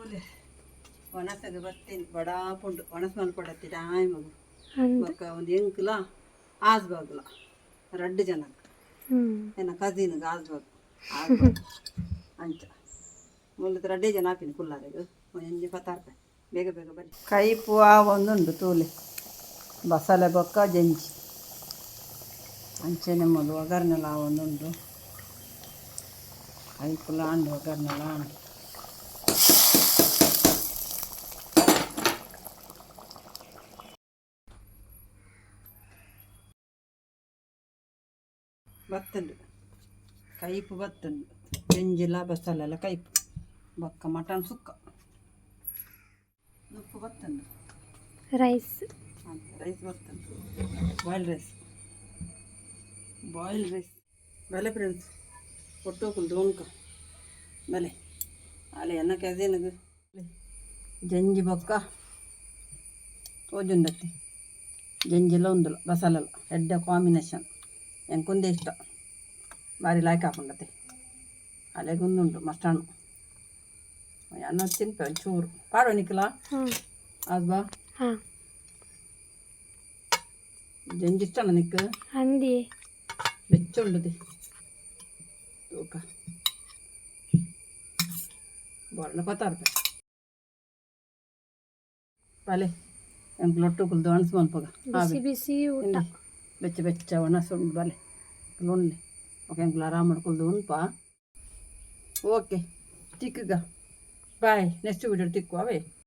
ತೋಲೆ ಒಣಸಗ ಬರ್ತೀನಿ ಬಡಾ ಪುಂಡು ಒಣಸ್ ಮಲ್ಪಡತ್ತಿದ ಆಯ್ ಮಗು ಬೊಕ್ಕ ಒಂದು ಎಂಕ್ಲ ಆಸ್ಬಾಗ್ಲ ರಡ್ಡು ಜನಕ್ಕೆ ಏನ ಕಸಿನ್ಗೆ ಆಸ್ಬಾಗ್ ಅಂಚ ಮುಲ್ಲದ ರಡ್ಡೇ ಜನ ಹಾಪಿನಿ ಕುಲ್ಲಾರೆಗು ಒಂಜಿ ಪತ್ತಾರ್ಪೆ ಬೇಗ ಬೇಗ ಬನ್ನಿ ಕೈಪು ಆ ಒಂದುಂಡು ತೂಲೆ ಬಸಳೆ ಬೊಕ್ಕ ಜಂಜಿ ಅಂಚೆನೆ ಮೊದಲು ಒಗರ್ನೆಲ್ಲ ಆ ಒಂದುಂಡು ಕೈಪುಲ ಅಂಡು ಒಗರ್ನೆಲ್ಲ ಅಂಡು ಬತ್ತಂಡು ಕೈಪು ಬತ್ತಂಡು ಜಂಜಿಲ ಬಸಳೆಲ್ಲ ಕೈಪು ಬೊಕ್ಕ ಮಟನ್ ಸುಕ್ಕ ಉಪ್ಪು ಬತ್ತಂಡು ರೈಸ್ ರೈಸ್ ಬತ್ತಂಡು ಬಾಯ್ಲ್ ರೈಸ್ ಬಲೆ ಫ್ರೆಂಡ್ಸ್ ಕೊಟ್ಟೋಕುಲ್ ದೋನ್ಕ ಬಲೆ ಅಲ್ಲಿ ಎನ್ನ ಕೆಸೇನದು ಜಂಜಿ ಬೊಕ್ಕ ತೋಜುಂಡತ್ತಿ ಜಂಜಿಲ ಉಂದುಲ ಬಸಲಲ್ಲ ಎಡ್ಡೆ ಕಾಂಬಿನೇಷನ್ ಎಂಕೊಂದೇ ಇಷ್ಟ ಭಾರಿ ಲಾಯ್ಕ್ ಹಾಕೊಂಡತ್ತೆ ಅಲೆಗೊಂದುಂಡು ಮಸ್ತಾಣು ಅನ್ನ ತಿನ್ಪೆ ಒಂಚೂರು ಪಾಡೋ ನಿಕ್ಕಲ ಅಲ್ವಾ ಜಂಜಿ ಇಷ್ಟನ ನಿಕ್ಕ ಅಂದಿ ಬೆಚ್ಚುಂಡದೆ ತೂಕ ಬೊಳ್ಳ ಪತ್ತಾರ್ಪೆ ಬಲೆ ಎಂಕ್ ಲೊಟ್ಟು ಕುಲ್ದು ಅಣಸು ಮಲ್ಪಗ ಬಿಸಿ ಬಿಸಿ ಊಟ ಬೆಚ್ಚ ಬೆಚ್ಚ ಒಣಸುಂಡು ಬಲೆ ಉಣ್ಲಿ ಓಕೆ ಎಂಕ್ಲ ಆರಾಮ್ ಮಾಡ್ಕೊಳ್ದು ಉಣ್ಪ ಓಕೆ ತಿಕ್ಕಗ ಬಾಯ್ ನೆಕ್ಸ್ಟ್ ವಿಡಿಯೋ ತಿಕ್ಕು ಅವೇ